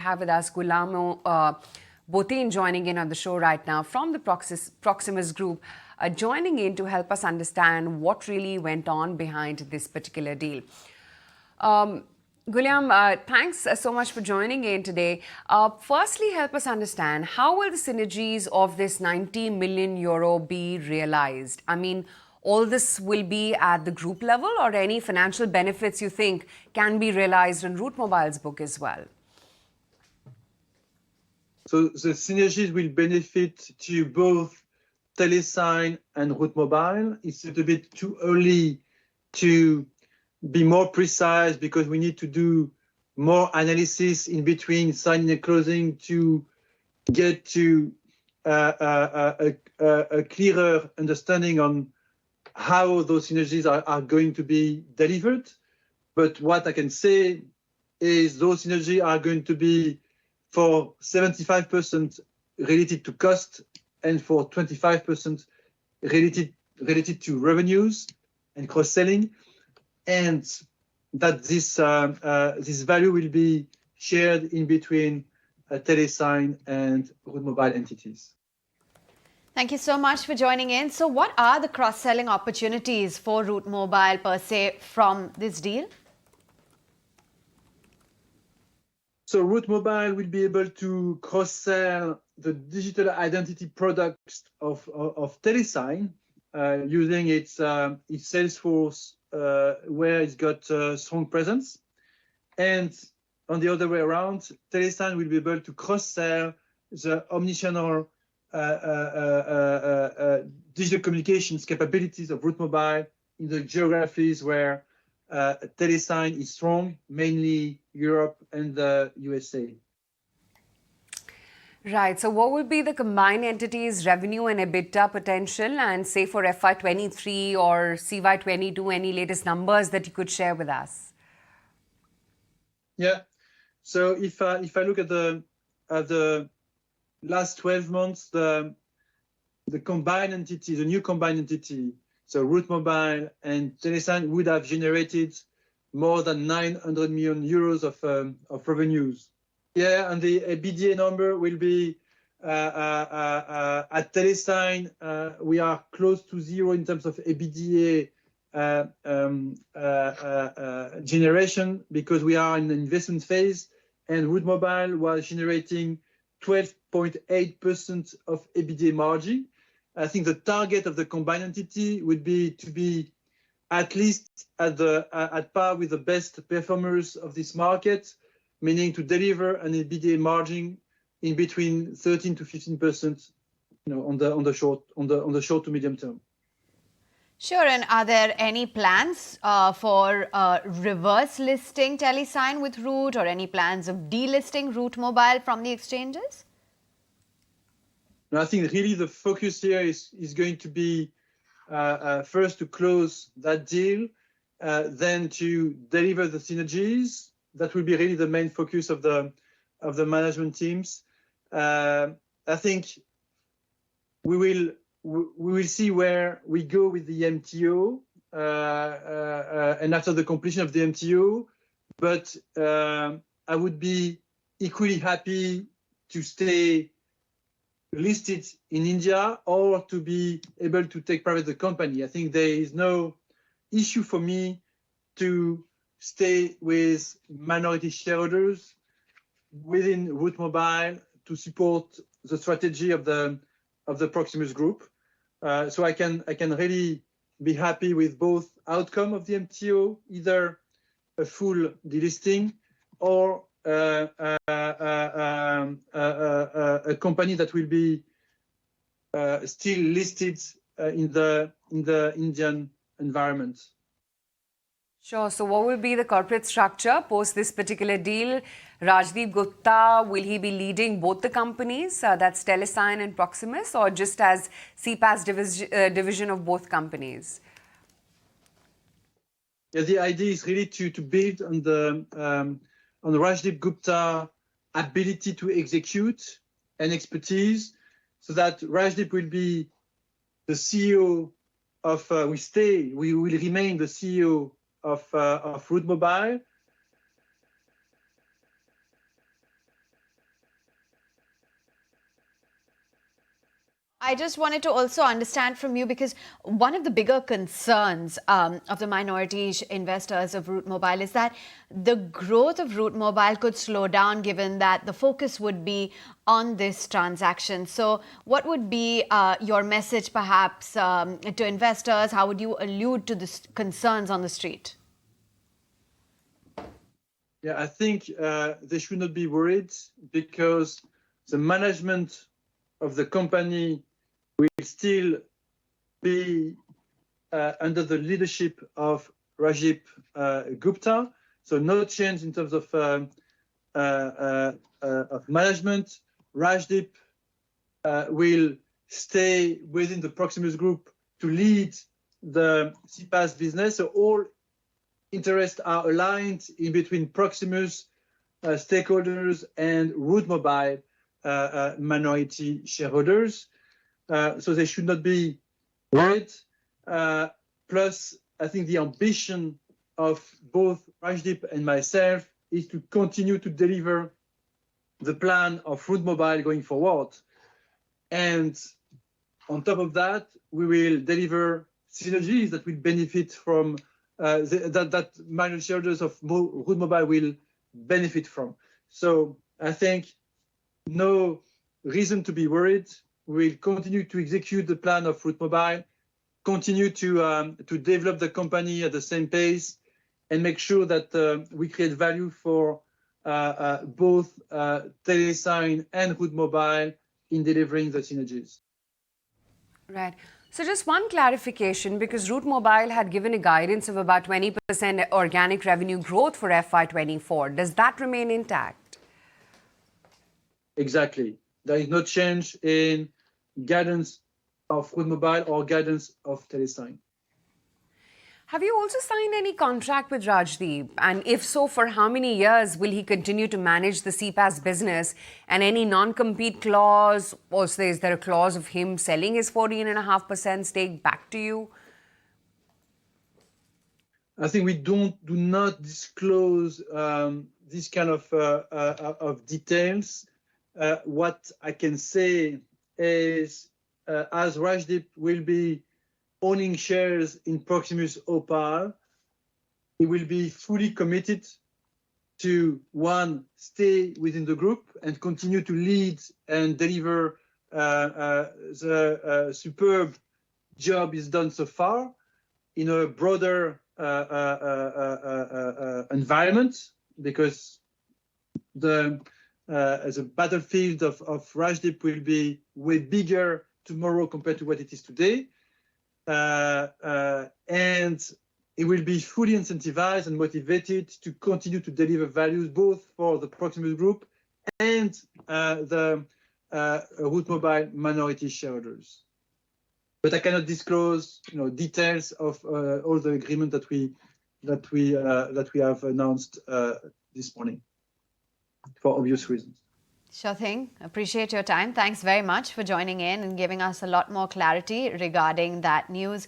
have with us Guillaume Boutin joining in on the show right now from the Proximus Group, joining in to help us understand what really went on behind this particular deal. Guillaume, thanks so much for joining in today. Firstly, help us understand how will the synergies of this 90 million euro be realized? I mean, all this will be at the group level, or any financial benefits you think can be realized on Route Mobile's book as well? So the synergies will benefit to both Telesign and Route Mobile. It's a little bit too early to be more precise because we need to do more analysis in between signing and closing to get to a clearer understanding on how those synergies are going to be delivered. But what I can say is those synergies are going to be for 75% related to cost and for 25% related to revenues and cross-selling, and that this value will be shared in between Telesign and Route Mobile entities. Thank you so much for joining in. So what are the cross-selling opportunities for Route Mobile per se from this deal? So Route Mobile will be able to cross-sell the digital identity products of Telesign using its sales force where it's got a strong presence. And on the other way around, Telesign will be able to cross-sell the omnichannel digital communications capabilities of Route Mobile in the geographies where Telesign is strong, mainly Europe and the USA. Right. So what will be the combined entities' revenue and EBITDA potential, and say for FY23 or CY22, any latest numbers that you could share with us? Yeah. So if I look at the last 12 months, the combined entity, the new combined entity, so Route Mobile and Telesign would have generated more than 900 million euros of revenues. Yeah, and the EBITDA number will be at Telesign. We are close to zero in terms of EBITDA generation because we are in the investment phase, and Route Mobile was generating 12.8% of EBITDA margin. I think the target of the combined entity would be to be at least at par with the best performers of this market, meaning to deliver an EBITDA margin in between 13 to 15%, on the short to medium term. Sure. And are there any plans for reverse listing Telesign with Route, or any plans of delisting Route Mobile from the exchanges? No, I think really the focus here is going to be first to close that deal, then to deliver the synergies. That will be really the main focus of the management teams. I think we will see where we go with the MTO and after the completion of the MTO. But I would be equally happy to stay listed in India or to be able to take private the company. I think there is no issue for me to stay with minority shareholders within Route Mobile to support the strategy of the Proximus Group. So I can really be happy with both outcome of the MTO, either a full delisting or a company that will be still listed in the Indian environment. Sure. So what will be the corporate structure post this particular deal? Rajdeep Gupta, will he be leading both the companies, that's Telesign and Proximus, or just as CPaaS division of both companies? Yeah, the idea is really to build on the Rajdeep Gupta ability to execute and expertise, so that Rajdeep will be the CEO of. We will remain the CEO of Route Mobile, I just wanted to also understand from you, because one of the bigger concerns of the minority investors of Route Mobile is that the growth of Route Mobile could slow down given that the focus would be on this transaction. So what would be your message perhaps to investors? How would you allude to the concerns on the street? Yeah, I think they should not be worried because the management of the company will still be under the leadership of Rajdeep Gupta. So no change in terms of management. Rajdeep will stay within the Proximus Group to lead the CPaaS business. So all interests are aligned in between Proximus stakeholders and Route Mobile minority shareholders. So they should not be worried. Plus, I think the ambition of both Rajdeep and myself is to continue to deliver the plan of Route Mobile going forward. And on top of that, we will deliver synergies that will benefit from that minority shareholders of Route Mobile will benefit from. So I think no reason to be worried. We'll continue to execute the plan of Route Mobile, continue to develop the company at the same pace, and make sure that we create value for both Telesign and Route Mobile in delivering the synergies. Right. So just one clarification, because Route Mobile had given a guidance of about 20% organic revenue growth for FY24. Does that remain intact? Exactly. There is no change in guidance of Route Mobile or guidance of Telesign. Have you also signed any contract with Rajdeep? And if so, for how many years will he continue to manage the CPaaS business? And any non-compete clause? Also, is there a clause of him selling his 14.5% stake back to you? I think we do not disclose this kind of details. What I can say is, as Rajdeep will be owning shares in Proximus Opal, he will be fully committed to, one, stay within the group and continue to lead and deliver the superb job he's done so far in a broader environment, because the battlefield of Rajdeep will be way bigger tomorrow compared to what it is today. And it will be fully incentivized and motivated to continue to deliver values both for the Proximus Group and the Route Mobile minority shareholders. But I cannot disclose, details of all the agreement that we have announced this morning, for obvious reasons. Sure thing. Appreciate your time. Thanks very much for joining in and giving us a lot more clarity regarding that news.